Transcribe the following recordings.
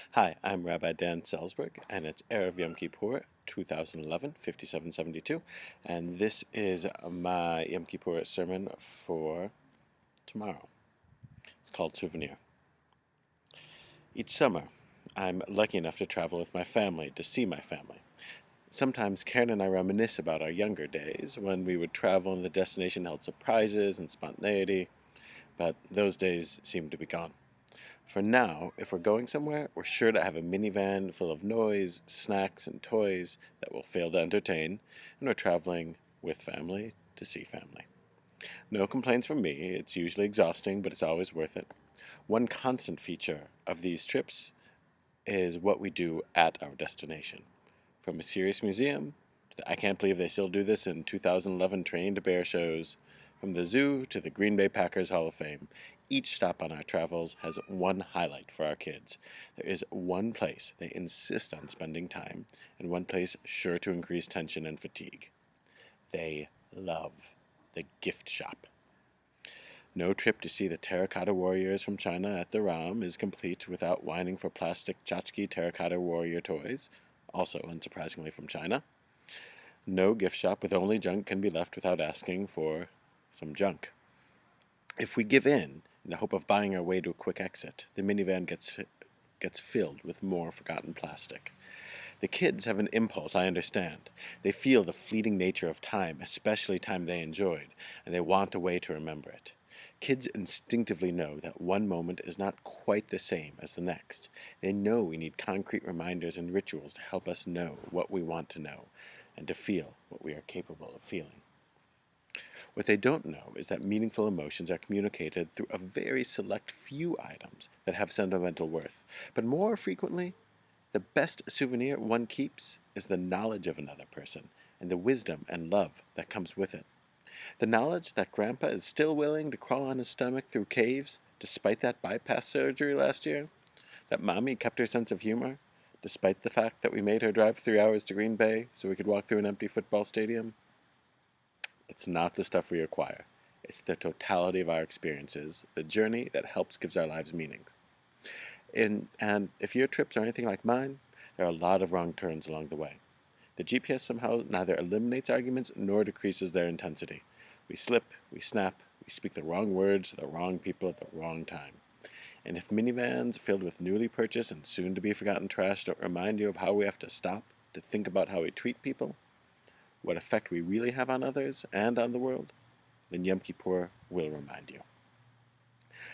Hi, I'm Rabbi Dan Selsberg, and it's Erev Yom Kippur 2011, 5772, and this is my Yom Kippur sermon for tomorrow. It's called Souvenir. Each summer, I'm lucky enough to travel with my family to see my family. Sometimes Karen and I reminisce about our younger days when we would travel and the destination held surprises and spontaneity, but those days seem to be gone. For now, if we're going somewhere, we're sure to have a minivan full of noise, snacks, and toys that will fail to entertain, and we're traveling with family to see family. No complaints from me, it's usually exhausting, but it's always worth it. One constant feature of these trips is what we do at our destination. From a serious museum, to the I can't believe they still do this in 2011 trained bear shows, from the zoo to the Green Bay Packers Hall of Fame, each stop on our travels has one highlight for our kids. There is one place they insist on spending time, and one place sure to increase tension and fatigue. They love the gift shop. No trip to see the terracotta warriors from China at the Ram is complete without whining for plastic tchotchke terracotta warrior toys, also unsurprisingly from China. No gift shop with only junk can be left without asking for some junk. If we give in the hope of buying our way to a quick exit, the minivan gets filled with more forgotten plastic. The kids have an impulse, I understand. They feel the fleeting nature of time, especially time they enjoyed, and they want a way to remember it. Kids instinctively know that one moment is not quite the same as the next. They know we need concrete reminders and rituals to help us know what we want to know and to feel what we are capable of feeling. What they don't know is that meaningful emotions are communicated through a very select few items that have sentimental worth, but more frequently, the best souvenir one keeps is the knowledge of another person and the wisdom and love that comes with it. The knowledge that Grandpa is still willing to crawl on his stomach through caves despite that bypass surgery last year, that Mommy kept her sense of humor despite the fact that we made her drive 3 hours to Green Bay so we could walk through an empty football stadium. It's not the stuff we acquire. It's the totality of our experiences, the journey that helps gives our lives meaning. And if your trips are anything like mine, there are a lot of wrong turns along the way. The GPS somehow neither eliminates arguments nor decreases their intensity. We slip, we snap, we speak the wrong words to the wrong people at the wrong time. And if minivans filled with newly purchased and soon to be forgotten trash don't remind you of how we have to stop to think about how we treat people, what effect we really have on others and on the world, then Yom Kippur will remind you.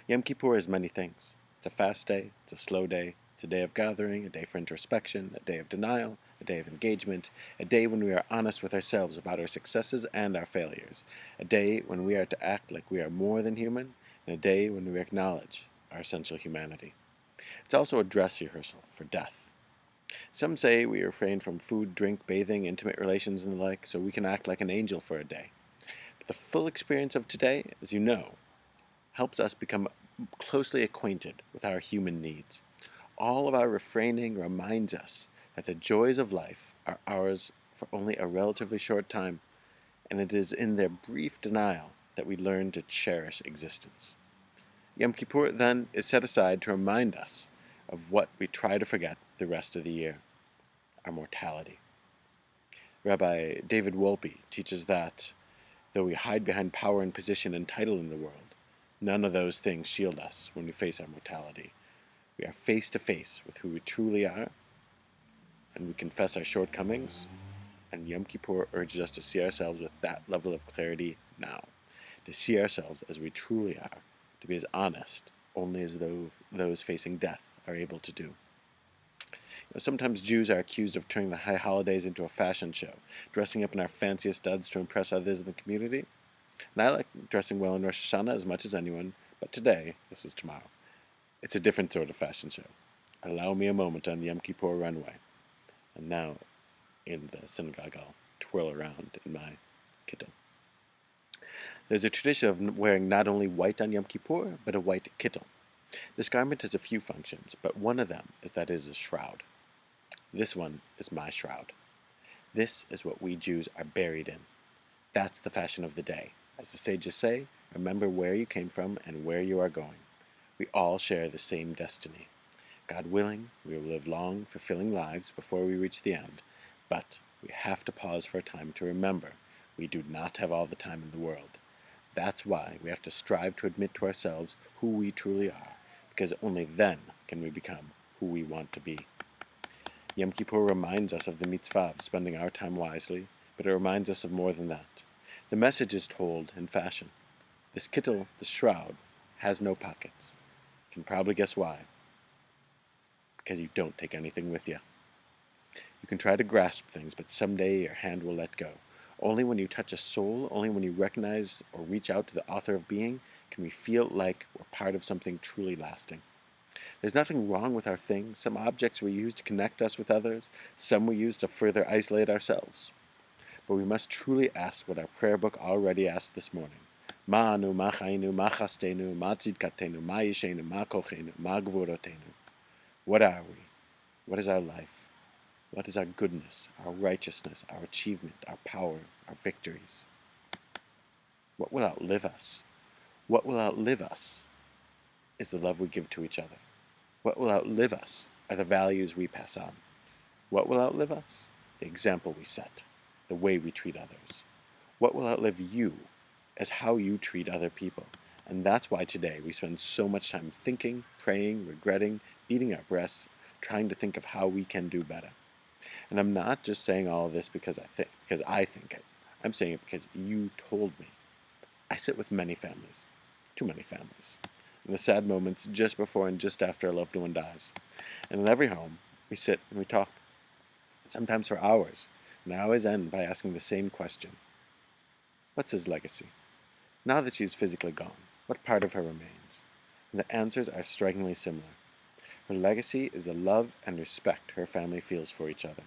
Yom Kippur is many things. It's a fast day, it's a slow day, it's a day of gathering, a day for introspection, a day of denial, a day of engagement, a day when we are honest with ourselves about our successes and our failures, a day when we are to act like we are more than human, and a day when we acknowledge our essential humanity. It's also a dress rehearsal for death. Some say we refrain from food, drink, bathing, intimate relations, and the like so we can act like an angel for a day. But the full experience of today, as you know, helps us become closely acquainted with our human needs. All of our refraining reminds us that the joys of life are ours for only a relatively short time, and it is in their brief denial that we learn to cherish existence. Yom Kippur, then, is set aside to remind us of what we try to forget the rest of the year, our mortality. Rabbi David Wolpe teaches that, though we hide behind power and position and title in the world, none of those things shield us when we face our mortality. We are face to face with who we truly are, and we confess our shortcomings, and Yom Kippur urges us to see ourselves with that level of clarity now, to see ourselves as we truly are, to be as honest only as those facing death are able to do. Sometimes Jews are accused of turning the high holidays into a fashion show, dressing up in our fanciest duds to impress others in the community. And I like dressing well in Rosh Hashanah as much as anyone, but today, this is tomorrow, it's a different sort of fashion show. Allow me a moment on the Yom Kippur runway. And now, in the synagogue, I'll twirl around in my kittel. There's a tradition of wearing not only white on Yom Kippur, but a white kittel. This garment has a few functions, but one of them is that it is a shroud. This one is my shroud. This is what we Jews are buried in. That's the fashion of the day. As the sages say, remember where you came from and where you are going. We all share the same destiny. God willing, we will live long, fulfilling lives before we reach the end, but we have to pause for a time to remember we do not have all the time in the world. That's why we have to strive to admit to ourselves who we truly are, because only then can we become who we want to be. Yom Kippur reminds us of the mitzvah of spending our time wisely, but it reminds us of more than that. The message is told in fashion. This kittel, the shroud, has no pockets. You can probably guess why. Because you don't take anything with you. You can try to grasp things, but someday your hand will let go. Only when you touch a soul, only when you recognize or reach out to the author of being, can we feel like we're part of something truly lasting. There's nothing wrong with our things. Some objects we use to connect us with others, some we use to further isolate ourselves. But we must truly ask what our prayer book already asked this morning. Ma anu, ma chayinu, ma chastenu, ma tzidkatenu, ma yishenu, ma kochenu, ma gvurotenu. What are we? What is our life? What is our goodness, our righteousness, our achievement, our power, our victories? What will outlive us? What will outlive us is the love we give to each other. What will outlive us are the values we pass on. What will outlive us? The example we set, the way we treat others. What will outlive you is how you treat other people. And that's why today we spend so much time thinking, praying, regretting, beating our breasts, trying to think of how we can do better. And I'm not just saying all of this because I think it. I'm saying it because you told me. I sit with many families, too many families, in the sad moments just before and just after a loved one dies. And in every home, we sit and we talk, sometimes for hours, and I always end by asking the same question. What's his legacy? Now that she's physically gone, what part of her remains? And the answers are strikingly similar. Her legacy is the love and respect her family feels for each other.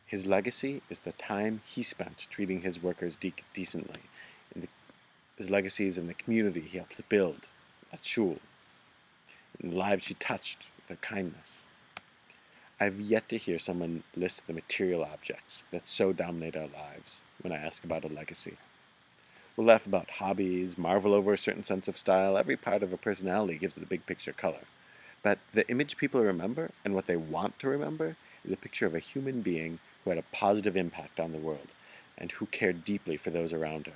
His legacy is the time he spent treating his workers decently. His legacy is in the community he helped build at shul, in the lives she touched with her kindness. I've yet to hear someone list the material objects that so dominate our lives when I ask about a legacy. We'll laugh about hobbies, marvel over a certain sense of style. Every part of a personality gives the big picture color. But the image people remember, and what they want to remember, is a picture of a human being who had a positive impact on the world, and who cared deeply for those around her.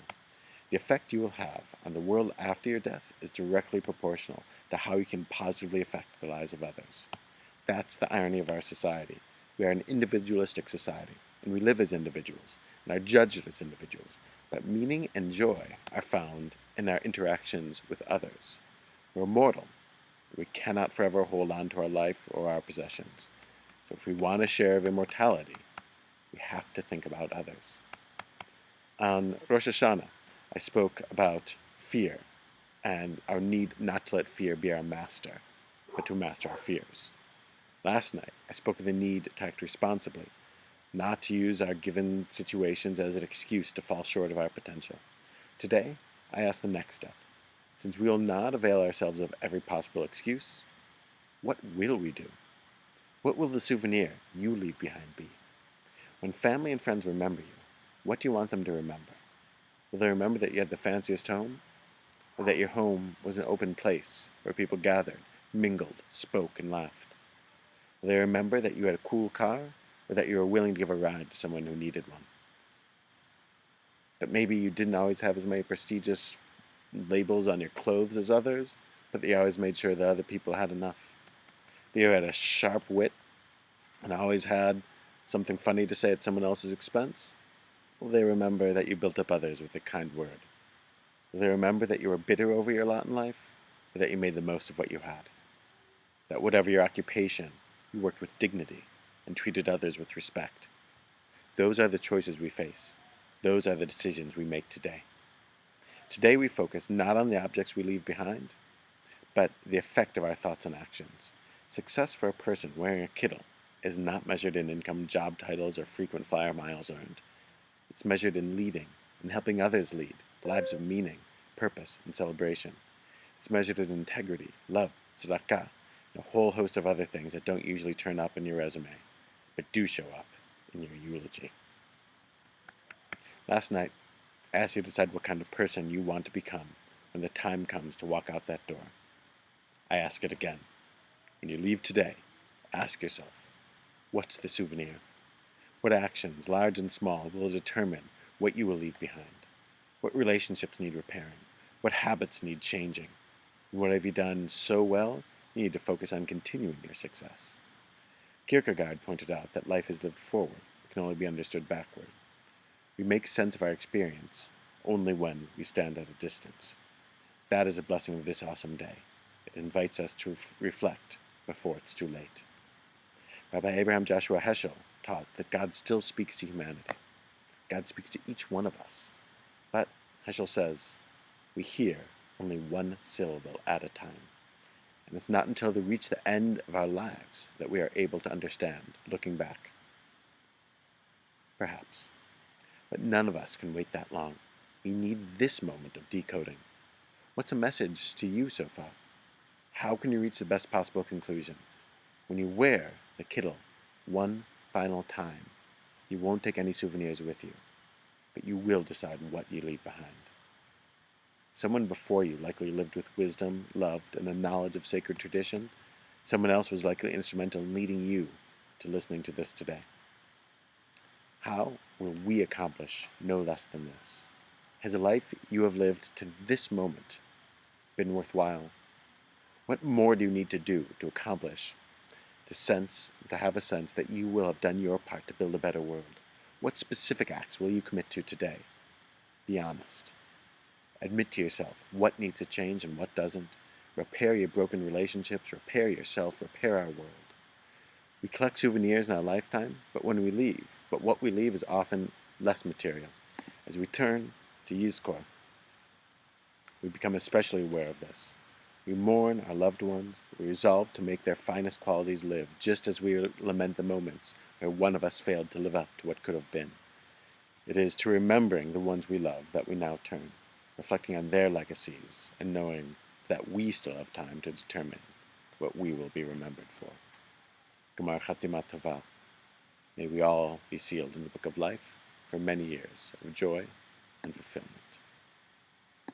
The effect you will have on the world after your death is directly proportional to how you can positively affect the lives of others. That's the irony of our society. We are an individualistic society, and we live as individuals, and are judged as individuals. But meaning and joy are found in our interactions with others. We're mortal. We cannot forever hold on to our life or our possessions. So if we want a share of immortality, we have to think about others. On Rosh Hashanah, I spoke about fear and our need not to let fear be our master, but to master our fears. Last night, I spoke of the need to act responsibly, not to use our given situations as an excuse to fall short of our potential. Today, I ask the next step. Since we will not avail ourselves of every possible excuse, what will we do? What will the souvenir you leave behind be? When family and friends remember you, what do you want them to remember? Will they remember that you had the fanciest home? Or that your home was an open place where people gathered, mingled, spoke, and laughed? Will they remember that you had a cool car, or that you were willing to give a ride to someone who needed one? That maybe you didn't always have as many prestigious labels on your clothes as others, but that you always made sure that other people had enough. That you had a sharp wit and always had something funny to say at someone else's expense. Will they remember that you built up others with a kind word? Will they remember that you were bitter over your lot in life, or that you made the most of what you had? That whatever your occupation, you worked with dignity and treated others with respect. Those are the choices we face. Those are the decisions we make today. Today we focus not on the objects we leave behind, but the effect of our thoughts and actions. Success for a person wearing a kittel is not measured in income, job titles, or frequent flyer miles earned. It's measured in leading and helping others lead lives of meaning, purpose, and celebration. It's measured in integrity, love, tzedakah, and a whole host of other things that don't usually turn up in your resume, but do show up in your eulogy. Last night, I asked you to decide what kind of person you want to become when the time comes to walk out that door. I ask it again. When you leave today, Ask yourself, what's the souvenir? What actions, large and small, will determine what you will leave behind? What relationships need repairing? What habits need changing? What have you done so well, you need to focus on continuing your success? Kierkegaard pointed out that life is lived forward, it can only be understood backward. We make sense of our experience only when we stand at a distance. That is a blessing of this awesome day. It invites us to reflect before it's too late. Rabbi Abraham Joshua Heschel taught that God still speaks to humanity. God speaks to each one of us. But, Heschel says, we hear only one syllable at a time. And it's not until we reach the end of our lives that we are able to understand, looking back. Perhaps. But none of us can wait that long. We need this moment of decoding. What's a message to you so far? How can you reach the best possible conclusion? When you wear the kittel one final time, you won't take any souvenirs with you, but you will decide what you leave behind. Someone before you likely lived with wisdom, loved, and a knowledge of sacred tradition. Someone else was likely instrumental in leading you to listening to this today. How will we accomplish no less than this? Has the life you have lived to this moment been worthwhile? What more do you need to do to accomplish, to have a sense that you will have done your part to build a better world? What specific acts will you commit to today? Be honest. Admit to yourself what needs to change and what doesn't. Repair your broken relationships, repair yourself, repair our world. We collect souvenirs in our lifetime, but what we leave is often less material. As we turn to Yizkor, we become especially aware of this. We mourn our loved ones. We resolve to make their finest qualities live, just as we lament the moments where one of us failed to live up to what could have been. It is to remembering the ones we love that we now turn, reflecting on their legacies and knowing that we still have time to determine what we will be remembered for. Gemar Chatima Tova. May we all be sealed in the book of life for many years of joy and fulfillment.